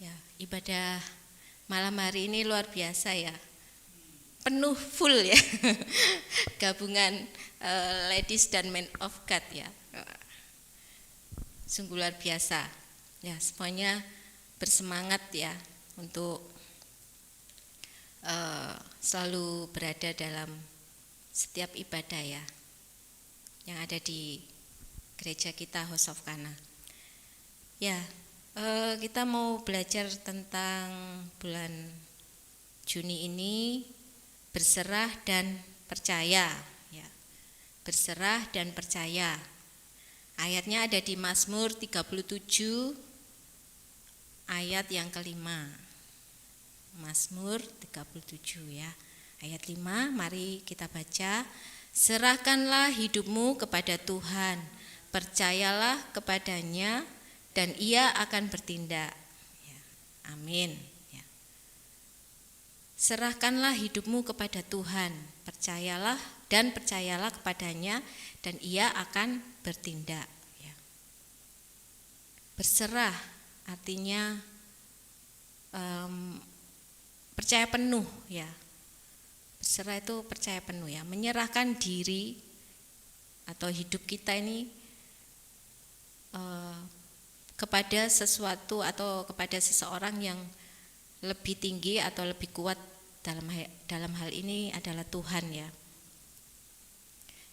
Ya, ibadah malam hari ini luar biasa ya. Penuh full ya. Gabungan ladies dan men of God ya. Sungguh luar biasa. Ya, semuanya bersemangat ya untuk selalu berada dalam setiap ibadah ya yang ada di gereja kita House of Kana. Ya, kita mau belajar tentang bulan Juni ini, berserah dan percaya ya. Berserah dan percaya. Ayatnya ada di Mazmur 37 ayat yang kelima. Mazmur 37 ya. Ayat 5, mari kita baca. Serahkanlah hidupmu kepada Tuhan, percayalah kepadanya dan Ia akan bertindak. Ya, amin. Ya. Serahkanlah hidupmu kepada Tuhan, percayalah kepadanya dan Ia akan bertindak. Ya. Berserah artinya percaya penuh ya. Berserah itu percaya penuh ya, menyerahkan diri atau hidup kita ini kepada sesuatu atau kepada seseorang yang lebih tinggi atau lebih kuat, dalam hal ini adalah Tuhan ya.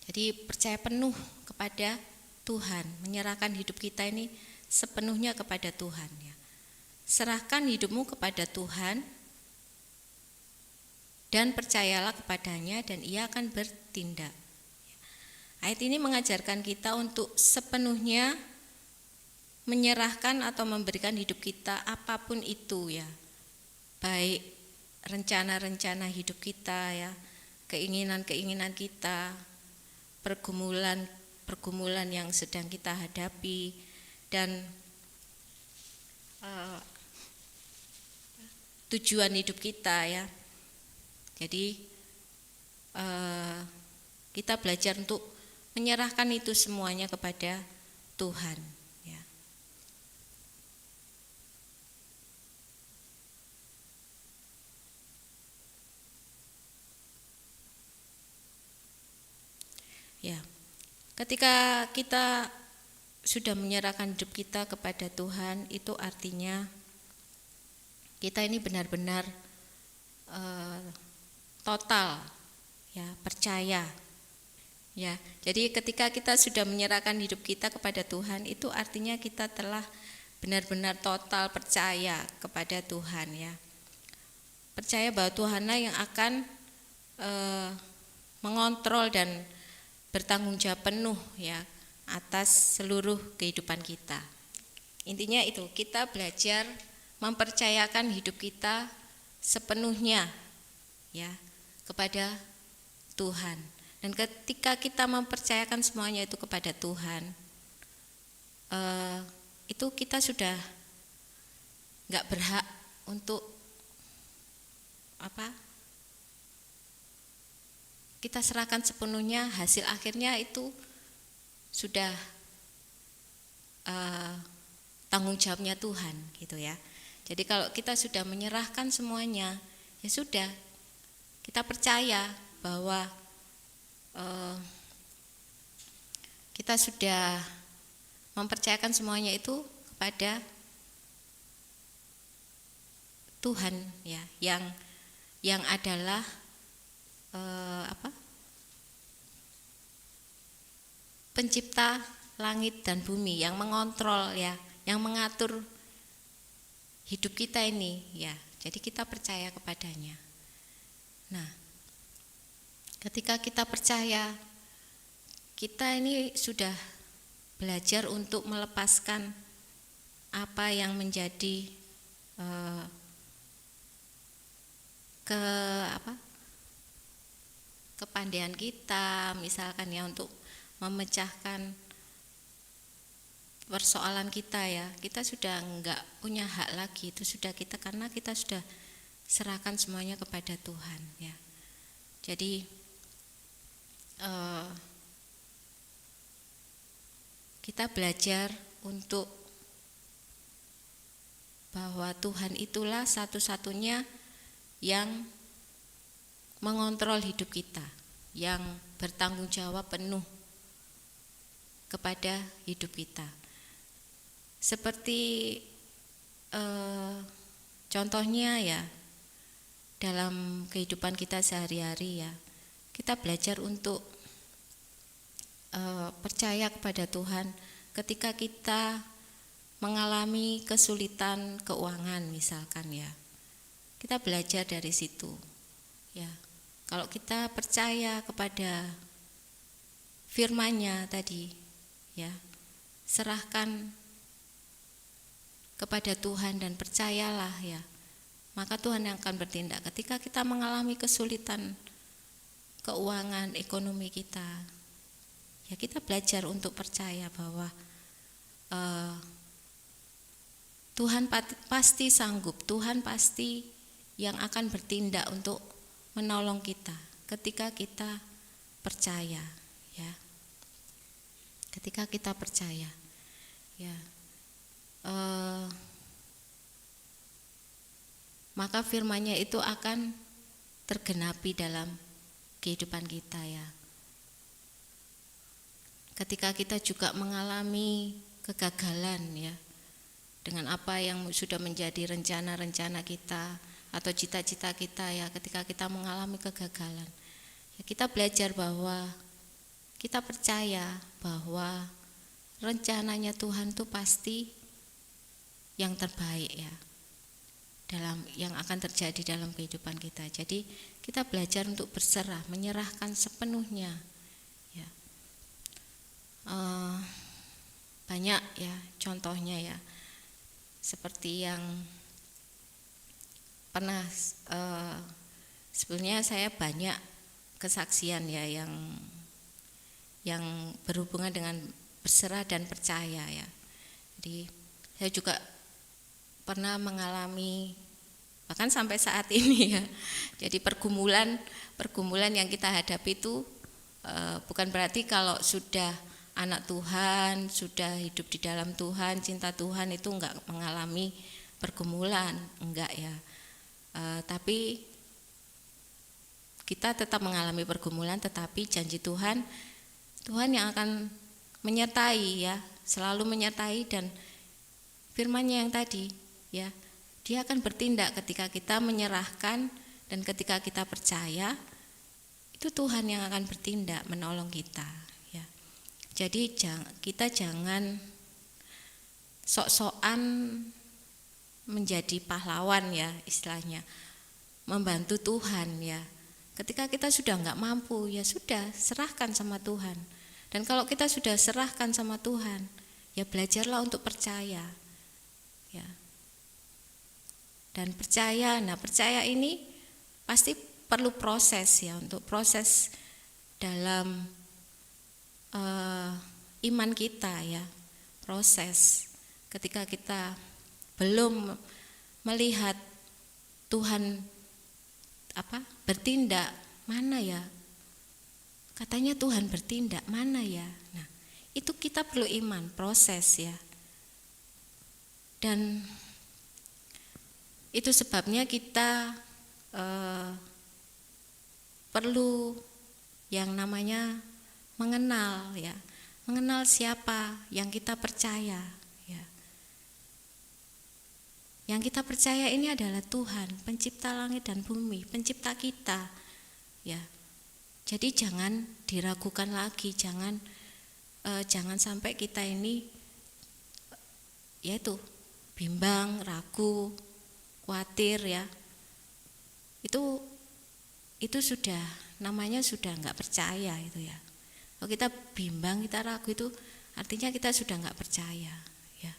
Jadi percaya penuh kepada Tuhan, menyerahkan hidup kita ini sepenuhnya kepada Tuhan ya. Serahkan hidupmu kepada Tuhan dan percayalah kepadanya dan Ia akan bertindak. Ayat ini mengajarkan kita untuk sepenuhnya menyerahkan atau memberikan hidup kita apapun itu ya. Baik rencana-rencana hidup kita ya, keinginan-keinginan kita, pergumulan yang sedang kita hadapi dan tujuan hidup kita ya. Jadi kita belajar untuk menyerahkan itu semuanya kepada Tuhan ya. Ya. Ketika kita sudah menyerahkan hidup kita kepada Tuhan, itu artinya kita ini benar-benar total ya, percaya ya. Jadi ketika kita sudah menyerahkan hidup kita kepada Tuhan, itu artinya kita telah benar-benar total percaya kepada Tuhan ya. Percaya bahwa Tuhanlah yang akan mengontrol dan bertanggung jawab penuh ya atas seluruh kehidupan kita. Intinya itu, kita belajar mempercayakan hidup kita sepenuhnya ya kepada Tuhan. Dan ketika kita mempercayakan semuanya itu kepada Tuhan, itu kita sudah nggak berhak untuk kita serahkan sepenuhnya, hasil akhirnya itu sudah tanggung jawabnya Tuhan gitu ya. Jadi kalau kita sudah menyerahkan semuanya, ya sudah, kita percaya bahwa kita sudah mempercayakan semuanya itu kepada Tuhan ya, yang adalah pencipta langit dan bumi, yang mengontrol ya, yang mengatur hidup kita ini ya. Jadi kita percaya kepadanya. Nah, ketika kita percaya, kita ini sudah belajar untuk melepaskan apa yang menjadi kepandaian kita, misalkan ya, untuk memecahkan persoalan kita ya. Kita sudah enggak punya hak lagi, itu sudah kita, karena kita sudah serahkan semuanya kepada Tuhan ya. Jadi kita belajar untuk bahwa Tuhan itulah satu-satunya yang mengontrol hidup kita, yang bertanggung jawab penuh kepada hidup kita. Seperti contohnya ya, dalam kehidupan kita sehari-hari ya, kita belajar untuk percaya kepada Tuhan ketika kita mengalami kesulitan keuangan misalkan ya. Kita belajar dari situ ya. Kalau kita percaya kepada firman-Nya tadi ya, serahkan kepada Tuhan dan percayalah ya, maka Tuhan yang akan bertindak. Ketika kita mengalami kesulitan keuangan ekonomi kita ya, kita belajar untuk percaya bahwa Tuhan pasti sanggup, Tuhan pasti yang akan bertindak untuk menolong kita ketika kita percaya ya. Ketika kita percaya ya, maka firman-Nya itu akan tergenapi dalam kehidupan kita ya. Ketika kita juga mengalami kegagalan ya, dengan apa yang sudah menjadi rencana-rencana kita atau cita-cita kita ya, ketika kita mengalami kegagalan ya, kita belajar bahwa kita percaya bahwa rencananya Tuhan itu pasti yang terbaik ya, dalam yang akan terjadi dalam kehidupan kita. Jadi kita belajar untuk berserah, menyerahkan sepenuhnya ya. Banyak ya contohnya ya, seperti yang pernah sebenarnya saya banyak kesaksian ya yang berhubungan dengan berserah dan percaya ya. Jadi saya juga pernah mengalami, bahkan sampai saat ini ya. Jadi pergumulan yang kita hadapi itu bukan berarti kalau sudah anak Tuhan, sudah hidup di dalam Tuhan, cinta Tuhan itu enggak mengalami pergumulan, enggak ya. Tapi kita tetap mengalami pergumulan, tetapi janji Tuhan yang akan menyertai ya, selalu menyertai, dan firman-Nya yang tadi ya, Dia akan bertindak ketika kita menyerahkan dan ketika kita percaya, itu Tuhan yang akan bertindak menolong kita ya. Jadi kita jangan sok-sokan menjadi pahlawan ya, istilahnya membantu Tuhan ya. Ketika kita sudah enggak mampu ya sudah, serahkan sama Tuhan. Dan kalau kita sudah serahkan sama Tuhan ya, belajarlah untuk percaya ya. Dan percaya, nah percaya ini pasti perlu proses ya, untuk proses dalam iman kita ya. Proses ketika kita belum melihat Tuhan bertindak, mana ya, katanya Tuhan bertindak, mana ya. Nah itu kita perlu iman, proses ya. Dan itu sebabnya kita perlu yang namanya mengenal ya, mengenal siapa yang kita percaya ya. Yang kita percaya ini adalah Tuhan, pencipta langit dan bumi, pencipta kita ya. Jadi jangan diragukan lagi, jangan sampai kita ini yaitu bimbang, ragu, khawatir ya. Itu sudah namanya sudah enggak percaya itu ya. Kalau kita bimbang, kita ragu, itu artinya kita sudah enggak percaya ya.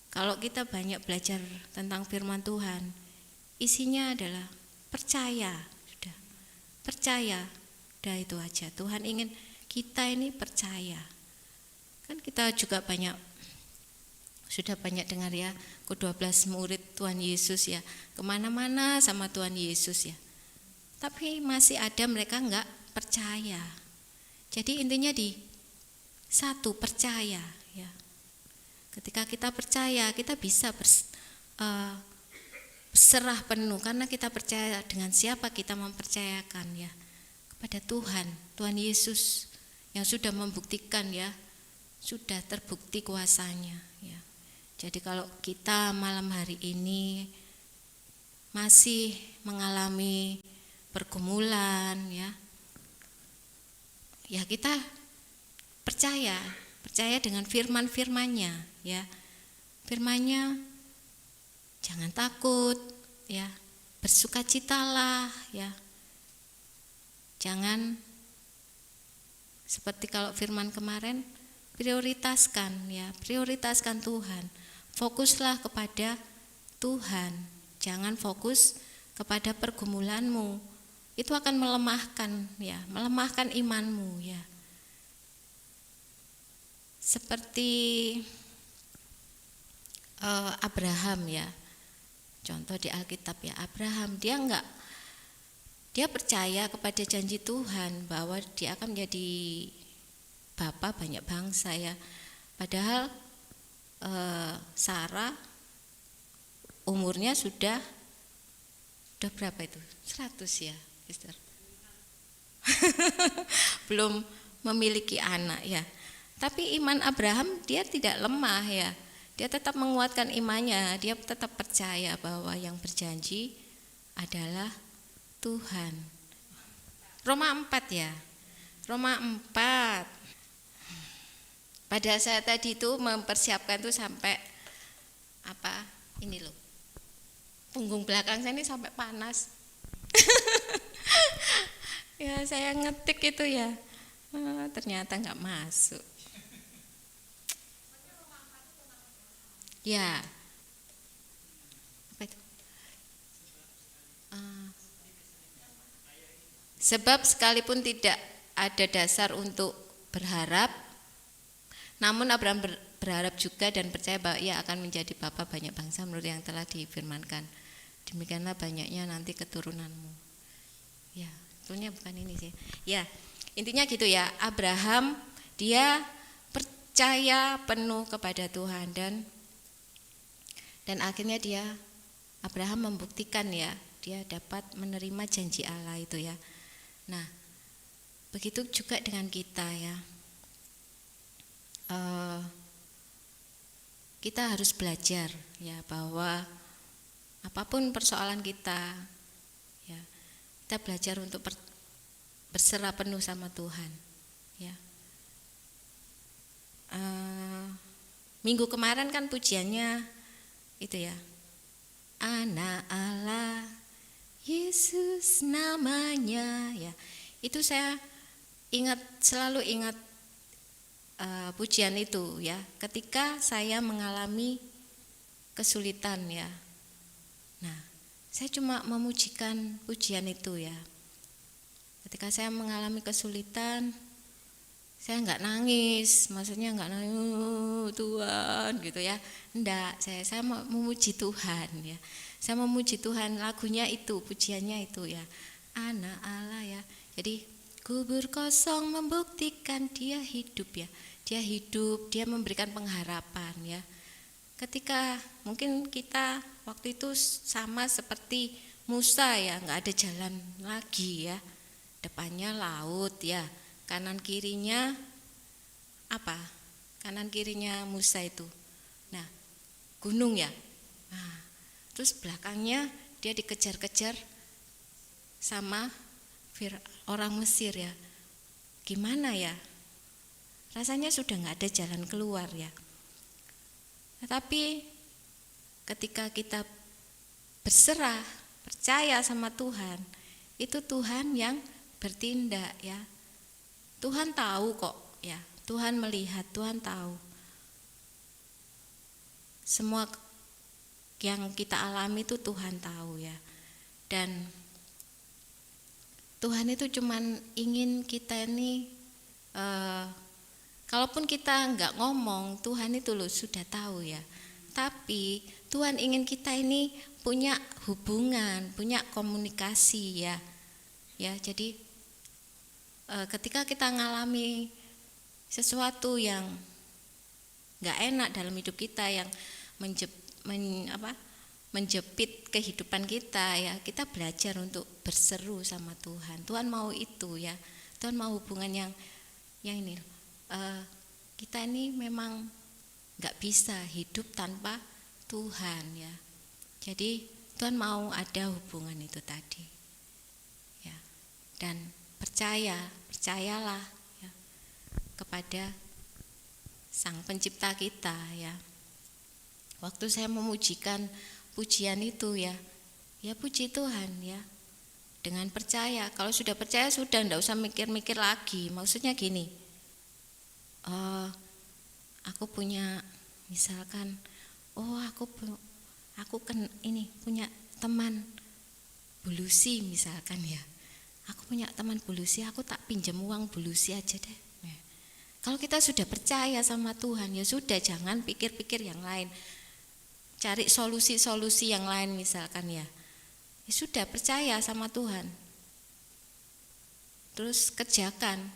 Kalau kita banyak belajar tentang firman Tuhan, isinya adalah percaya, sudah. Percaya, udah itu aja. Tuhan ingin kita ini percaya. Kan kita juga sudah banyak dengar ya, ke-12 murid Tuhan Yesus ya, kemana-mana sama Tuhan Yesus ya. Tapi masih ada mereka enggak percaya. Jadi intinya di satu, percaya ya. Ketika kita percaya, kita bisa berserah penuh karena kita percaya. Dengan siapa kita mempercayakan ya? Kepada Tuhan, Tuhan Yesus yang sudah membuktikan ya, sudah terbukti kuasanya ya. Jadi kalau kita malam hari ini masih mengalami pergumulan ya, ya kita percaya dengan firman-firmannya ya. Firmannya jangan takut ya, bersukacitalah ya. Jangan seperti kalau firman kemarin, prioritaskan Tuhan. Fokuslah kepada Tuhan. Jangan fokus kepada pergumulanmu. Itu akan melemahkan imanmu ya. Seperti Abraham ya. Contoh di Alkitab ya, Abraham dia percaya kepada janji Tuhan bahwa dia akan menjadi bapa banyak bangsa ya. Padahal Sarah umurnya sudah berapa itu? 100 ya, Mister. Belum memiliki anak ya. Tapi iman Abraham dia tidak lemah ya. Dia tetap menguatkan imannya, dia tetap percaya bahwa yang berjanji adalah Tuhan. Roma 4 ya. Roma 4. Pada saat tadi itu mempersiapkan tuh sampai ini loh. Punggung belakang saya ini sampai panas. Ya saya ngetik itu ya. Ternyata enggak masuk. Ya. Apa itu? Sebab sekalipun tidak ada dasar untuk berharap, namun Abraham berharap juga dan percaya bahwa ia akan menjadi bapa banyak bangsa menurut yang telah difirmankan. Demikianlah banyaknya nanti keturunanmu. Ya, tentunya bukan ini sih. Ya, intinya gitu ya. Abraham dia percaya penuh kepada Tuhan dan akhirnya Abraham membuktikan ya, dia dapat menerima janji Allah itu ya. Nah, begitu juga dengan kita ya. Kita harus belajar ya bahwa apapun persoalan kita ya, kita belajar untuk berserah penuh sama Tuhan ya. Minggu kemarin kan pujiannya itu ya, Anak Allah Yesus namanya ya. Itu saya selalu ingat pujian itu ya, ketika saya mengalami kesulitan ya. Nah, saya cuma memujikan pujian itu ya. Ketika saya mengalami kesulitan, saya enggak nangis, maksudnya enggak nangis Tuhan gitu ya. Enggak, saya memuji Tuhan ya. Saya memuji Tuhan, lagunya itu, pujiannya itu ya. Anak Allah ya. Jadi kubur kosong membuktikan dia hidup ya. Dia hidup, dia memberikan pengharapan ya. Ketika mungkin kita waktu itu sama seperti Musa ya, enggak ada jalan lagi ya. Depannya laut ya, kanan kirinya apa? Kanan kirinya Musa itu. Nah, gunung ya. Nah, terus belakangnya dia dikejar-kejar sama orang Mesir ya. Gimana ya? Rasanya sudah enggak ada jalan keluar ya. Tetapi ketika kita berserah, percaya sama Tuhan, itu Tuhan yang bertindak ya. Tuhan tahu kok ya. Tuhan melihat, Tuhan tahu. Semua yang kita alami itu Tuhan tahu ya. Dan Tuhan itu cuman ingin kita ini kalaupun kita enggak ngomong, Tuhan itu loh sudah tahu ya. Tapi Tuhan ingin kita ini punya hubungan, punya komunikasi ya. Ya, jadi ketika kita ngalami sesuatu yang nggak enak dalam hidup kita yang menjepit kehidupan kita ya, kita belajar untuk berseru sama Tuhan. Tuhan mau itu ya, Tuhan mau hubungan yang ini. Kita ini memang nggak bisa hidup tanpa Tuhan ya. Jadi Tuhan mau ada hubungan itu tadi ya. Dan percayalah ya, kepada Sang Pencipta kita ya. Waktu saya memujikan pujian itu ya puji Tuhan ya, dengan percaya. Kalau sudah percaya sudah, enggak usah mikir-mikir lagi. Maksudnya gini, aku punya misalkan, aku kan ini punya teman bulusi misalkan ya. Aku punya teman bulusi, aku tak pinjam uang bulusi aja deh. Kalau kita sudah percaya sama Tuhan ya sudah, jangan pikir-pikir yang lain. Cari solusi-solusi yang lain misalkan ya. Ya sudah, percaya sama Tuhan. Terus kerjakan.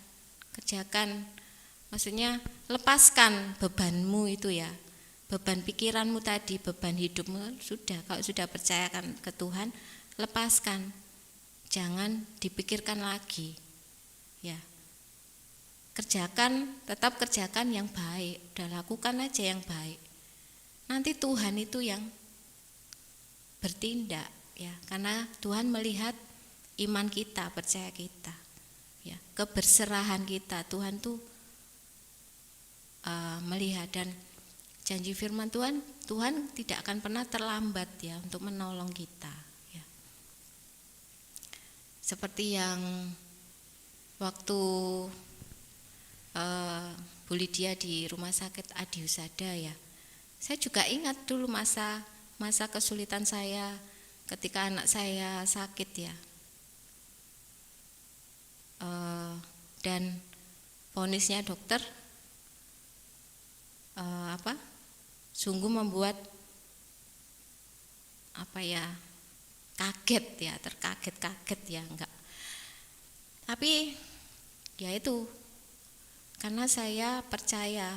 Maksudnya lepaskan bebanmu itu ya. Beban pikiranmu tadi, beban hidupmu sudah. Kalau sudah percayakan ke Tuhan, lepaskan. Jangan dipikirkan lagi. Ya. Tetap kerjakan yang baik. Udah lakukan aja yang baik. Nanti Tuhan itu yang bertindak ya, karena Tuhan melihat iman kita, percaya kita ya, keberserahan kita. Tuhan tuh melihat, dan janji firman Tuhan tidak akan pernah terlambat ya untuk menolong kita ya. Seperti yang waktu Bu Lydia di rumah sakit Adi Husada ya, saya juga ingat dulu masa kesulitan saya ketika anak saya sakit ya, dan vonisnya dokter sungguh membuat kaget ya, terkaget-kaget ya, enggak. Tapi ya itu, karena saya percaya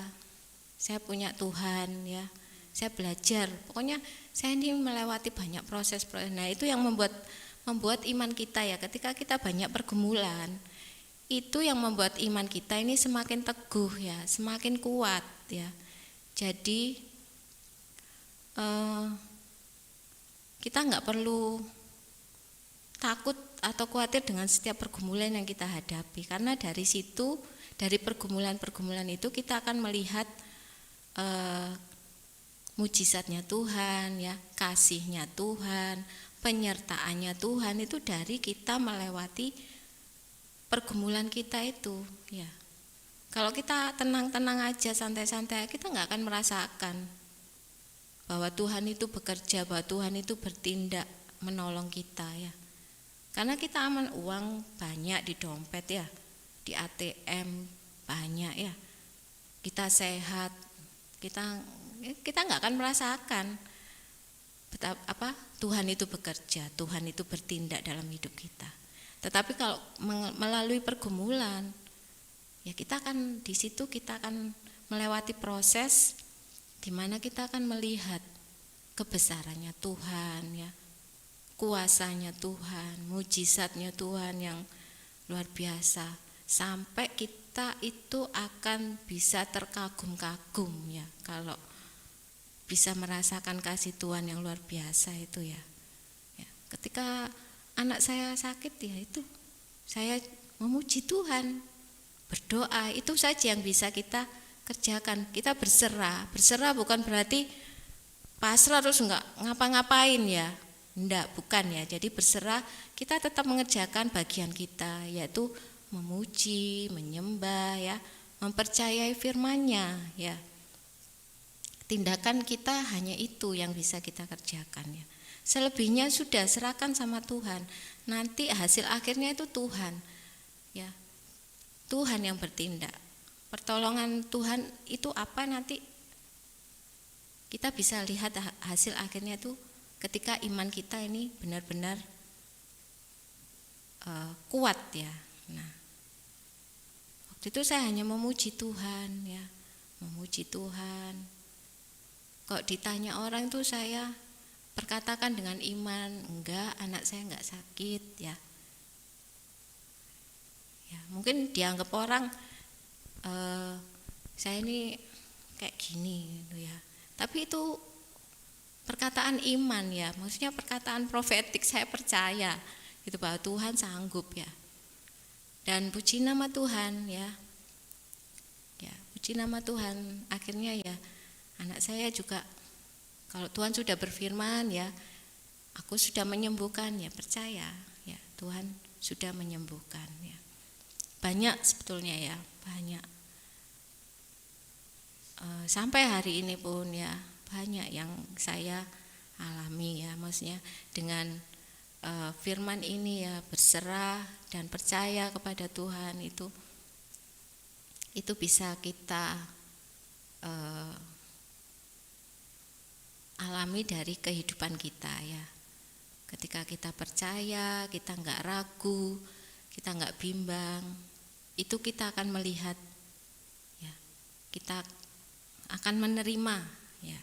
saya punya Tuhan ya, saya belajar. Pokoknya saya ini melewati banyak proses. Nah itu yang membuat iman kita ya, ketika kita banyak pergumulan, itu yang membuat iman kita ini semakin teguh ya, semakin kuat ya. Jadi kita nggak perlu takut atau khawatir dengan setiap pergumulan yang kita hadapi, karena dari situ, dari pergumulan itu kita akan melihat mujizatnya Tuhan ya, kasihnya Tuhan, penyertaannya Tuhan itu dari kita melewati pergumulan kita itu ya. Kalau kita tenang-tenang aja, santai-santai, kita nggak akan merasakan bahwa Tuhan itu bekerja, bahwa Tuhan itu bertindak menolong kita ya. Karena kita aman, uang banyak di dompet ya, di ATM banyak ya, kita sehat, kita nggak akan merasakan betapa Tuhan itu bekerja, Tuhan itu bertindak dalam hidup kita. Tetapi kalau melalui pergumulan, ya kita akan di situ, kita akan melewati proses di mana kita akan melihat kebesarannya Tuhan ya, kuasanya Tuhan, mujizatnya Tuhan yang luar biasa, sampai kita itu akan bisa terkagum-kagum ya kalau bisa merasakan kasih Tuhan yang luar biasa itu ya. Ketika anak saya sakit ya, itu saya memuji Tuhan, berdoa, itu saja yang bisa kita kerjakan. Kita berserah bukan berarti pasrah terus enggak ngapa-ngapain ya, enggak, bukan ya. Jadi berserah, kita tetap mengerjakan bagian kita, yaitu memuji, menyembah ya, mempercayai firman-Nya ya. Tindakan kita hanya itu yang bisa kita kerjakan ya. Selebihnya sudah serahkan sama Tuhan. Nanti hasil akhirnya itu Tuhan ya. Tuhan yang bertindak. Pertolongan Tuhan itu apa, nanti kita bisa lihat hasil akhirnya itu ketika iman kita ini benar-benar kuat ya. Nah, waktu itu saya hanya memuji Tuhan ya, memuji Tuhan. Kok ditanya orang itu saya perkatakan dengan iman, enggak, anak saya enggak sakit ya. Ya, mungkin dianggap orang saya ini kayak gini gitu ya. Tapi itu perkataan iman ya, maksudnya perkataan profetik, saya percaya gitu bahwa Tuhan sanggup ya. Dan puji nama Tuhan ya. Ya, puji nama Tuhan. Akhirnya ya anak saya juga, kalau Tuhan sudah berfirman ya, aku sudah menyembuhkan ya, percaya ya, Tuhan sudah menyembuhkan ya. Banyak sebetulnya ya, banyak. Sampai hari ini pun ya, banyak yang saya alami ya, maksudnya dengan firman ini ya, berserah dan percaya kepada Tuhan, itu bisa kita alami dari kehidupan kita ya. Ketika kita percaya, kita enggak ragu, kita enggak bimbang, itu kita akan melihat ya, kita akan menerima ya.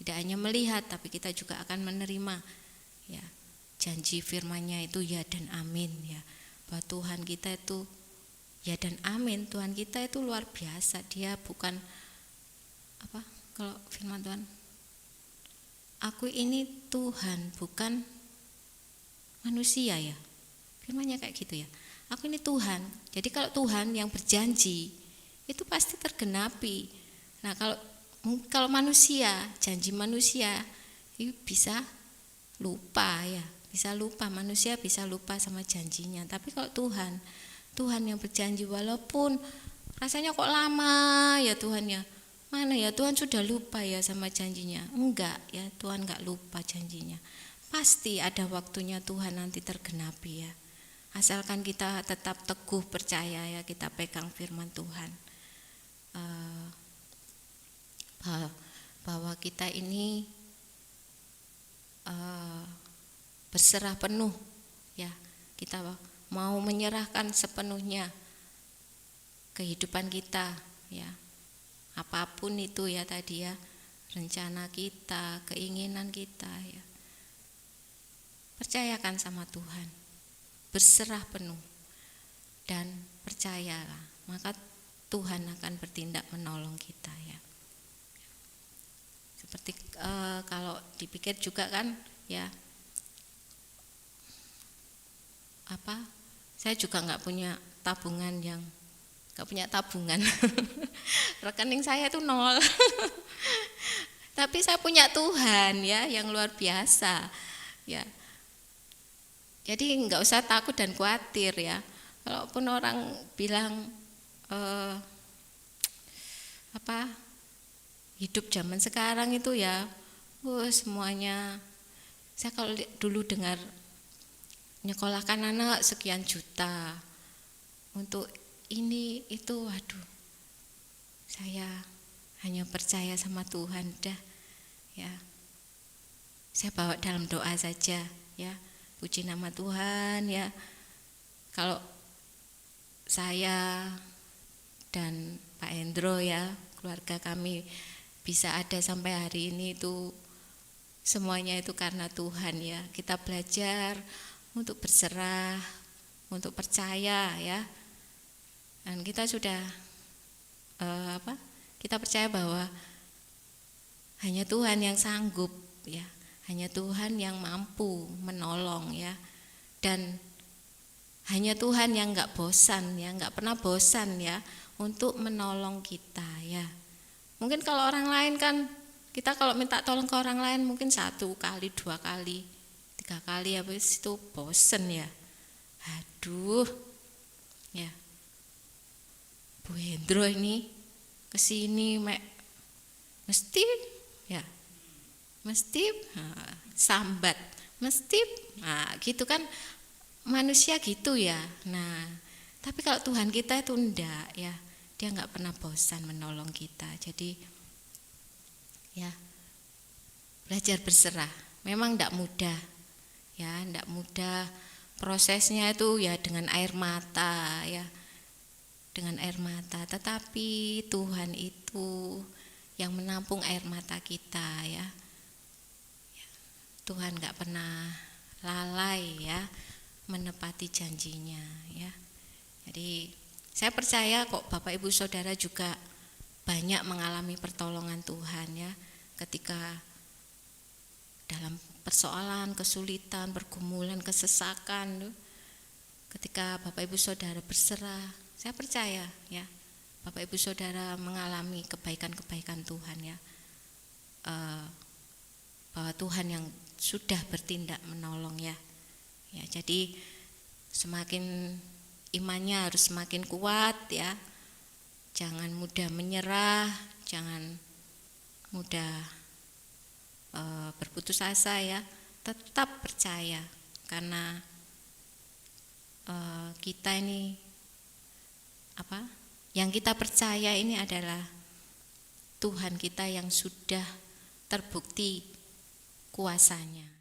Tidak hanya melihat, tapi kita juga akan menerima ya, janji firman-Nya itu ya dan amin ya. Bahwa Tuhan kita itu ya dan amin. Tuhan kita itu luar biasa. Dia bukan apa, kalau firman Tuhan, aku ini Tuhan bukan manusia ya. Firman-Nya kayak gitu ya. Aku ini Tuhan. Jadi kalau Tuhan yang berjanji itu pasti tergenapi. Nah, kalau manusia, janji manusia itu bisa lupa ya, bisa lupa, manusia bisa lupa sama janjinya. Tapi kalau Tuhan yang berjanji, walaupun rasanya kok lama ya Tuhan ya, mana ya Tuhan sudah lupa ya sama janjinya. Enggak ya, Tuhan enggak lupa janjinya. Pasti ada waktunya Tuhan nanti tergenapi ya. Asalkan kita tetap teguh percaya ya, kita pegang firman Tuhan. Bahwa kita ini berserah penuh ya, kita mau menyerahkan sepenuhnya kehidupan kita ya, apapun itu ya tadi ya, rencana kita, keinginan kita ya, percayakan sama Tuhan, berserah penuh dan percayalah, maka Tuhan akan bertindak menolong kita ya. Seperti kalau dipikir juga kan ya, saya juga nggak punya tabungan rekening saya itu 0 tapi saya punya Tuhan ya yang luar biasa ya. Jadi nggak usah takut dan khawatir ya. Kalaupun orang bilang hidup zaman sekarang itu ya, semuanya, saya kalau dulu dengar nyekolahkan anak sekian juta untuk ini itu, waduh, saya hanya percaya sama Tuhan dah ya. Saya bawa dalam doa saja ya, puji nama Tuhan ya. Kalau saya dan Pak Hendro ya, keluarga kami bisa ada sampai hari ini itu semuanya itu karena Tuhan ya. Kita belajar untuk berserah, untuk percaya ya. Dan kita sudah kita percaya bahwa hanya Tuhan yang sanggup ya, hanya Tuhan yang mampu menolong ya. Dan hanya Tuhan yang enggak bosan ya, enggak pernah bosan ya untuk menolong kita ya. Mungkin kalau orang lain kan, kita kalau minta tolong ke orang lain mungkin 1 kali, 2 kali, 3 kali, habis itu bosen ya. Aduh ya, Bu Hendro ini kesini mesti sambat, mesti gitu kan, manusia gitu ya. Nah, tapi kalau Tuhan kita itu enggak ya, dia enggak pernah bosan menolong kita. Jadi ya, belajar berserah. Memang enggak mudah ya, enggak mudah. Prosesnya itu ya dengan air mata ya, dengan air mata. Tetapi Tuhan itu itu yang menampung air mata kita ya. Tuhan gak pernah lalai ya menepati janjinya ya. Jadi saya percaya kok Bapak Ibu Saudara juga banyak mengalami pertolongan Tuhan ya, ketika dalam persoalan, kesulitan, pergumulan, kesesakan, ketika Bapak Ibu Saudara berserah, saya percaya ya Bapak Ibu Saudara mengalami kebaikan-kebaikan Tuhan ya, bahwa Tuhan yang sudah bertindak menolong ya. Ya, jadi semakin imannya harus semakin kuat ya. Jangan mudah menyerah, jangan mudah berputus asa ya. Tetap percaya karena kita ini yang kita percaya ini adalah Tuhan kita yang sudah terbukti kuasanya.